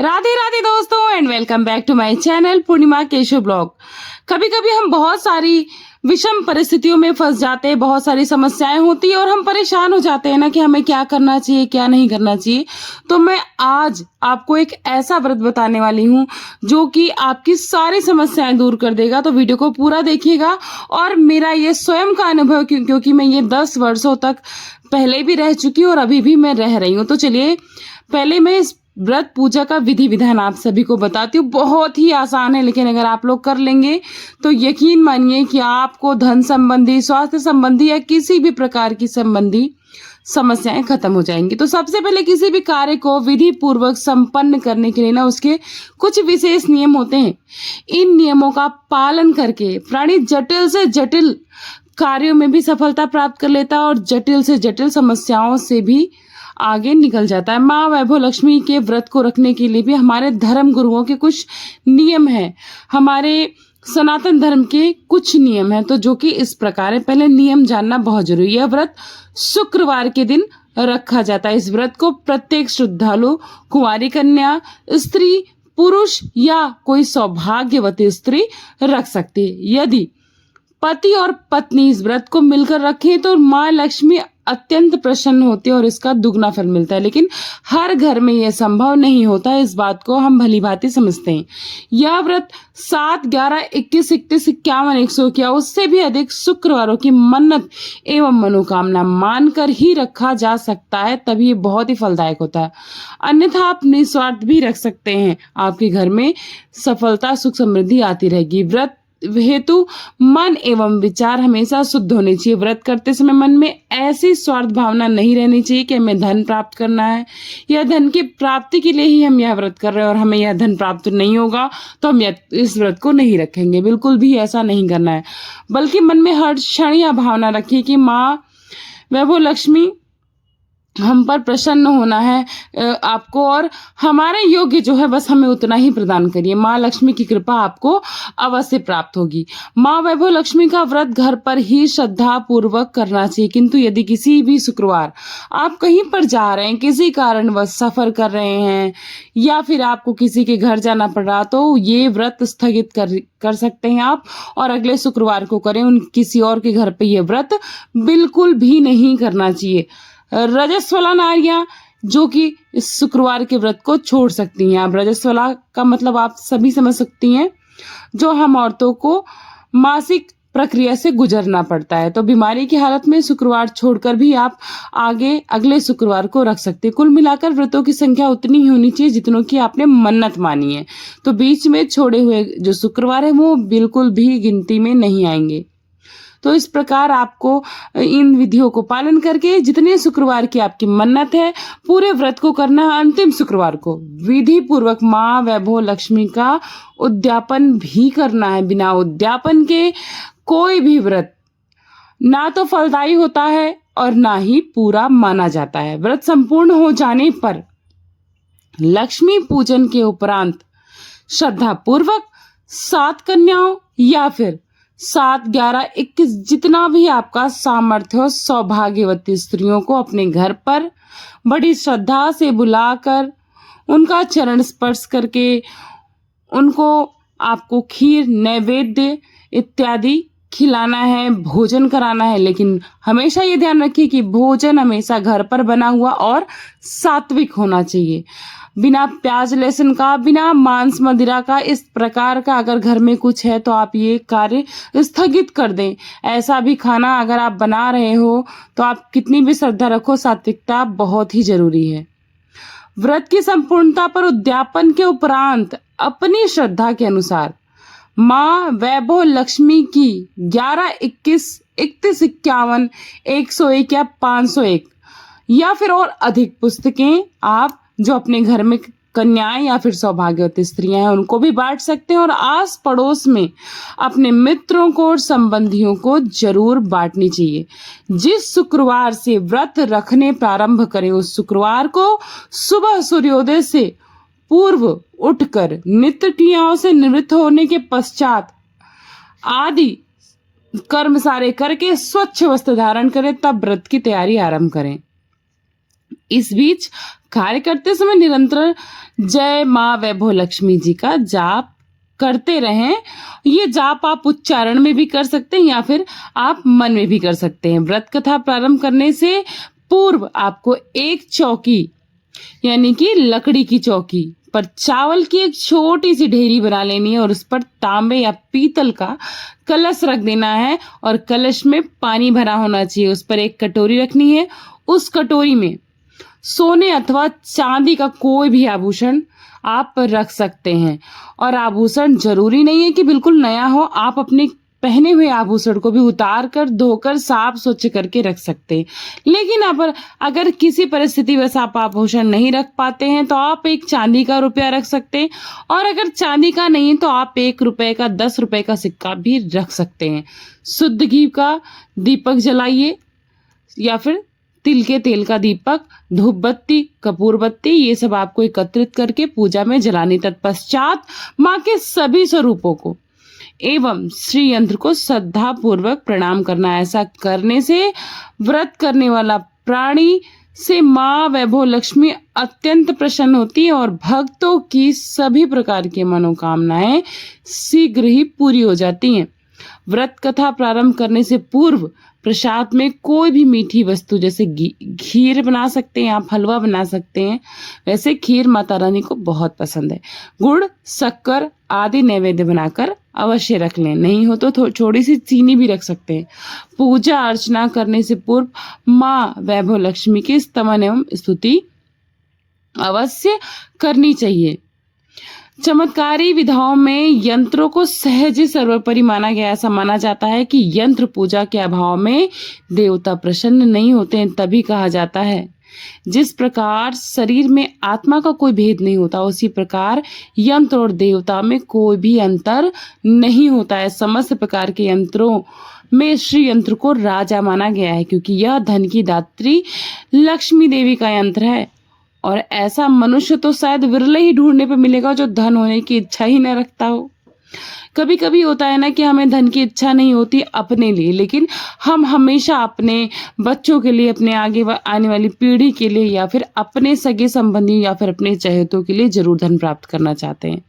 राधे राधे दोस्तों and welcome back to my channel Purnima Keshav blog. कभी कभी हम बहुत सारी विषम परिस्थितियों में फंस जाते हैं, बहुत सारी समस्याएं होती है और हम परेशान हो जाते हैं ना कि हमें क्या करना चाहिए क्या नहीं करना चाहिए। तो मैं आज आपको एक ऐसा व्रत बताने वाली हूँ जो कि आपकी सारी समस्याएं दूर कर देगा। तो वीडियो को पूरा देखिएगा। और मेरा ये स्वयं का अनुभव क्योंकि मैं ये 10 वर्षों तक पहले भी रह चुकी हूँ और अभी भी मैं रह रही हूँ। तो चलिए पहले मैं इस व्रत पूजा का विधि विधान आप सभी को बताती हूँ। बहुत ही आसान है, लेकिन अगर आप लोग कर लेंगे तो यकीन मानिए कि आपको धन संबंधी, स्वास्थ्य संबंधी या किसी भी प्रकार की संबंधी समस्याएं खत्म हो जाएंगी। तो सबसे पहले किसी भी कार्य को विधि पूर्वक संपन्न करने के लिए ना उसके कुछ विशेष नियम होते हैं। इन नियमों का पालन करके प्राणी जटिल से जटिल कार्यों में भी सफलता प्राप्त कर लेता है और जटिल से जटिल समस्याओं से भी आगे निकल जाता है। माँ वैभव लक्ष्मी के व्रत को रखने के लिए भी हमारे धर्म गुरुओं के कुछ नियम हैं, हमारे सनातन धर्म के कुछ नियम हैं। तो जो कि इस प्रकार है। पहले नियम जानना बहुत जरूरी है। यह व्रत शुक्रवार के दिन रखा जाता है। इस व्रत को प्रत्येक श्रद्धालु, कुंवारी कन्या, स्त्री, पुरुष या कोई सौभाग्यवती स्त्री रख सकती है। यदि पति और पत्नी इस व्रत को मिलकर रखें तो माँ लक्ष्मी अत्यंत प्रसन्न होती है और इसका दुगना फल मिलता है। लेकिन हर घर में यह संभव नहीं होता, इस बात को हम भली भांति समझते हैं। यह व्रत 7, 11, 21, 31, 51, 100 या उससे भी अधिक शुक्रवारों की मन्नत एवं मनोकामना मानकर ही रखा जा सकता है, तभी ये बहुत ही फलदायक होता है। अन्यथा आप निस्वार्थ भी रख सकते हैं, आपके घर में सफलता, सुख, समृद्धि आती रहेगी। व्रत हेतु मन एवं विचार हमेशा शुद्ध होने चाहिए। व्रत करते समय मन में ऐसी स्वार्थ भावना नहीं रहनी चाहिए कि हमें धन प्राप्त करना है या धन की प्राप्ति के लिए ही हम यह व्रत कर रहे हैं और हमें यह धन प्राप्त नहीं होगा तो हम इस व्रत को नहीं रखेंगे। बिल्कुल भी ऐसा नहीं करना है, बल्कि मन में हर क्षण यह भावना रखिए कि माँ वैभव लक्ष्मी हम पर प्रसन्न होना है आपको, और हमारे योग्य जो है बस हमें उतना ही प्रदान करिए। माँ लक्ष्मी की कृपा आपको अवश्य प्राप्त होगी। माँ वैभव लक्ष्मी का व्रत घर पर ही श्रद्धा पूर्वक करना चाहिए। किंतु यदि किसी भी शुक्रवार आप कहीं पर जा रहे हैं, किसी कारणवश सफर कर रहे हैं या फिर आपको किसी के घर जाना पड़ रहा, तो ये व्रत स्थगित कर सकते हैं आप और अगले शुक्रवार को करें। किसी और के घर पे ये व्रत बिल्कुल भी नहीं करना चाहिए। रजस्वला नारियां जो कि इस शुक्रवार के व्रत को छोड़ सकती हैं। आप रजस्वला का मतलब आप सभी समझ सकती हैं, जो हम औरतों को मासिक प्रक्रिया से गुजरना पड़ता है। तो बीमारी की हालत में शुक्रवार छोड़कर भी आप आगे अगले शुक्रवार को रख सकते हैं। कुल मिलाकर व्रतों की संख्या उतनी ही होनी चाहिए जितनों की आपने मन्नत मानी है। तो बीच में छोड़े हुए जो शुक्रवार है वो बिल्कुल भी गिनती में नहीं आएंगे। तो इस प्रकार आपको इन विधियों को पालन करके जितने शुक्रवार की आपकी मन्नत है पूरे व्रत को करना है। अंतिम शुक्रवार को विधि पूर्वक माँ वैभव लक्ष्मी का उद्यापन भी करना है। बिना उद्यापन के कोई भी व्रत ना तो फलदायी होता है और ना ही पूरा माना जाता है। व्रत संपूर्ण हो जाने पर लक्ष्मी पूजन के उपरांत श्रद्धा पूर्वक 7 कन्याओं या फिर 7, 11, 21 जितना भी आपका सामर्थ्य हो, सौभाग्यवती स्त्रियों को अपने घर पर बड़ी श्रद्धा से बुलाकर उनका चरण स्पर्श करके उनको आपको खीर, नैवेद्य इत्यादि खिलाना है, भोजन कराना है। लेकिन हमेशा ये ध्यान रखिए कि भोजन हमेशा घर पर बना हुआ और सात्विक होना चाहिए, बिना प्याज लहसुन का, बिना मांस मदिरा का। इस प्रकार का अगर घर में कुछ है तो आप ये कार्य स्थगित कर दें। ऐसा भी खाना अगर आप बना रहे हो तो आप कितनी भी श्रद्धा रखो, सात्विकता बहुत ही जरूरी है। व्रत की संपूर्णता पर उद्यापन के उपरांत अपनी श्रद्धा के अनुसार माँ वैभव लक्ष्मी की 11, 21, 31, 51, 101 या 501 या फिर और अधिक पुस्तकें आप जो अपने घर में कन्याएं या फिर सौभाग्यवती स्त्रियां हैं उनको भी बांट सकते हैं। और आस पड़ोस में अपने मित्रों को और संबंधियों को जरूर बांटनी चाहिए। जिस शुक्रवार से व्रत रखने प्रारंभ करें उस शुक्रवार को सुबह सूर्योदय से पूर्व उठकर नित्य क्रियाओं से निवृत्त होने के पश्चात आदि कर्म सारे करके स्वच्छ वस्त्र धारण करें, तब व्रत की तैयारी आरंभ करें। इस बीच कार्य करते समय निरंतर जय माँ वैभव लक्ष्मी जी का जाप करते रहें। ये जाप आप उच्चारण में भी कर सकते हैं या फिर आप मन में भी कर सकते हैं। व्रत कथा प्रारंभ करने से पूर्व आपको एक चौकी यानी कि लकड़ी की चौकी पर चावल की एक छोटी सी ढेरी बना लेनी है और उस पर तांबे या पीतल का कलश रख देना है और कलश में पानी भरा होना चाहिए। उस पर एक कटोरी रखनी है। उस कटोरी में सोने अथवा चांदी का कोई भी आभूषण आप रख सकते हैं और आभूषण जरूरी नहीं है कि बिल्कुल नया हो। आप अपने पहने हुए आभूषण को भी उतार कर धोकर साफ स्वच्छ करके रख सकते हैं। लेकिन अगर किसी परिस्थिति वैसे आप आभूषण नहीं रख पाते हैं तो आप एक चांदी का रुपया रख सकते हैं और अगर चांदी का नहीं तो आप 1 रुपए का 10 रुपए का सिक्का भी रख सकते हैं। शुद्ध घी का दीपक जलाइए या फिर तिल के तेल का दीपक, धूप बत्ती, कपूर बत्ती, ये सब आपको एकत्रित करके पूजा में जलानी। तत्पश्चात माँ के सभी स्वरूपों को एवं श्री यंत्र को श्रद्धा पूर्वक प्रणाम करना। ऐसा करने से व्रत करने वाला प्राणी से माँ वैभव लक्ष्मी अत्यंत प्रसन्न होती है और भक्तों की सभी प्रकार की मनोकामनाएं शीघ्र ही पूरी हो जाती हैं। व्रत कथा प्रारंभ करने से पूर्व प्रसाद में कोई भी मीठी वस्तु जैसे खीर बना सकते हैं, आप हलवा बना सकते हैं। वैसे खीर माता रानी को बहुत पसंद है। गुड़, शक्कर आदि नैवेद्य बनाकर अवश्य रख लें। नहीं हो तो थोड़ी सी चीनी भी रख सकते हैं। पूजा अर्चना करने से पूर्व माँ वैभव लक्ष्मी की स्तवन एवं स्तुति अवश्य करनी चाहिए। चमत्कारी विधाओं में यंत्रों को सहज सर्वोपरि माना गया। ऐसा माना जाता है कि यंत्र पूजा के अभाव में देवता प्रसन्न नहीं होते हैं। तभी कहा जाता है जिस प्रकार शरीर में आत्मा का कोई भेद नहीं होता उसी प्रकार यंत्र और देवता में कोई भी अंतर नहीं होता है। समस्त प्रकार के यंत्रों में श्री यंत्र को राजा माना गया है क्योंकि यह धन की दात्री लक्ष्मी देवी का यंत्र है और ऐसा मनुष्य तो शायद विरले ही ढूंढने पे मिलेगा जो धन होने की इच्छा ही न रखता हो। कभी कभी होता है ना कि हमें धन की इच्छा नहीं होती अपने लिए, लेकिन हम हमेशा अपने बच्चों के लिए, अपने आगे आने वाली पीढ़ी के लिए या फिर अपने सगे संबंधी या फिर अपने चहेतों के लिए जरूर धन प्राप्त करना चाहते हैं।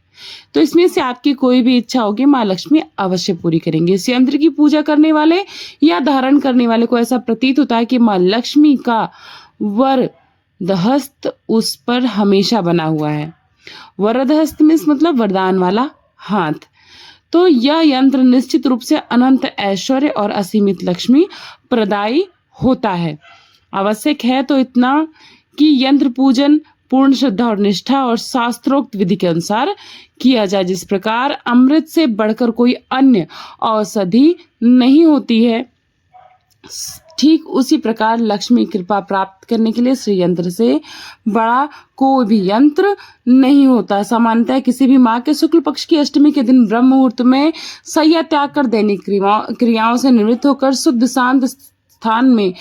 तो इसमें से आपकी कोई भी इच्छा होगी माँ लक्ष्मी अवश्य पूरी करेंगे। इस यंत्र की पूजा करने वाले या धारण करने वाले को ऐसा प्रतीत होता है कि माँ लक्ष्मी का वरदहस्त उस पर हमेशा बना हुआ है। वरदहस्त मीन्स मतलब वरदान वाला हाथ। तो यह यंत्र निश्चित रूप से अनंत ऐश्वर्य और असीमित लक्ष्मी प्रदायी होता है। आवश्यक है तो इतना कि यंत्र पूजन पूर्ण श्रद्धा और निष्ठा और शास्त्रोक्त विधि के अनुसार किया जाए। जिस प्रकार अमृत से बढ़कर कोई अन्य औषधि नहीं होती है, ठीक उसी प्रकार लक्ष्मी कृपा प्राप्त करने के लिए श्री यंत्र से बड़ा कोई भी यंत्र नहीं होता। सामान्यतः किसी भी माह के शुक्ल पक्ष की अष्टमी के दिन ब्रह्म मुहूर्त में सैया त्याग कर दैनिक क्रियाओं से निवृत्त होकर शुद्ध शांत स्थान में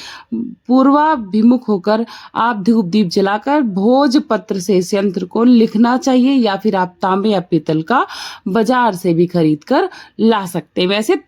पूर्वाभिमुख होकर आप धूप दीप जलाकर भोजपत्र से इस यंत्र को लिखना चाहिए या फिर आप तांबे या पीतल का बाजार से भी खरीद कर ला सकते हैं। वैसे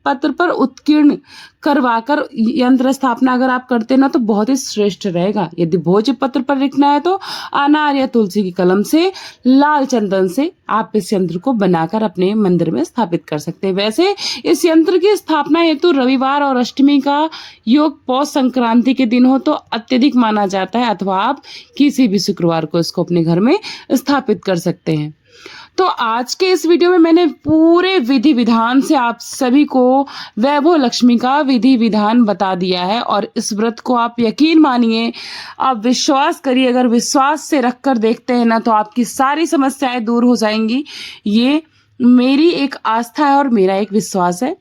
पत्र पर उत्कीर्ण करवाकर यंत्र स्थापना अगर आप करते ना तो बहुत ही श्रेष्ठ रहेगा। यदि भोज पत्र पर लिखना है तो अनार या तुलसी की कलम से, लाल चंदन से आप इस यंत्र को बनाकर अपने मंदिर में स्थापित कर सकते हैं। वैसे इस यंत्र की स्थापना हेतु रविवार और अष्टमी का योग पौष संक्रांति के दिन हो तो अत्यधिक माना जाता है, अथवा आप किसी भी शुक्रवार को इसको अपने घर में स्थापित कर सकते हैं। तो आज के इस वीडियो में मैंने पूरे विधि विधान से आप सभी को वैभव लक्ष्मी का विधि विधान बता दिया है और इस व्रत को आप यकीन मानिए, आप विश्वास करिए, अगर विश्वास से रख कर देखते हैं ना तो आपकी सारी समस्याएं दूर हो जाएंगी। ये मेरी एक आस्था है और मेरा एक विश्वास है।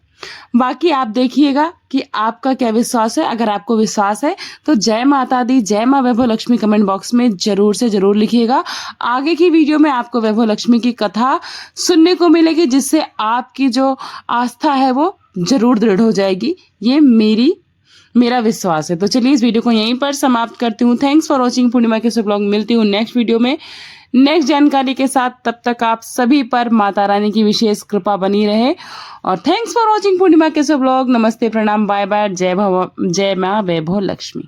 बाकी आप देखिएगा कि आपका क्या विश्वास है। अगर आपको विश्वास है तो जय माता दी, जय माँ वैभव लक्ष्मी कमेंट बॉक्स में जरूर से जरूर लिखिएगा। आगे की वीडियो में आपको वैभव लक्ष्मी की कथा सुनने को मिलेगी जिससे आपकी जो आस्था है वो जरूर दृढ़ हो जाएगी। ये मेरा विश्वास है। तो चलिए इस वीडियो को यहीं पर समाप्त करती हूँ। थैंक्स फॉर वॉचिंग पूर्णिमा के ब्लॉग। मिलती हूँ नेक्स्ट वीडियो में नेक्स्ट जानकारी के साथ। तब तक आप सभी पर माता रानी की विशेष कृपा बनी रहे और थैंक्स फॉर वॉचिंग पूर्णिमा के ब्लॉग। नमस्ते, प्रणाम, बाय बाय, जय माँ वैभव लक्ष्मी।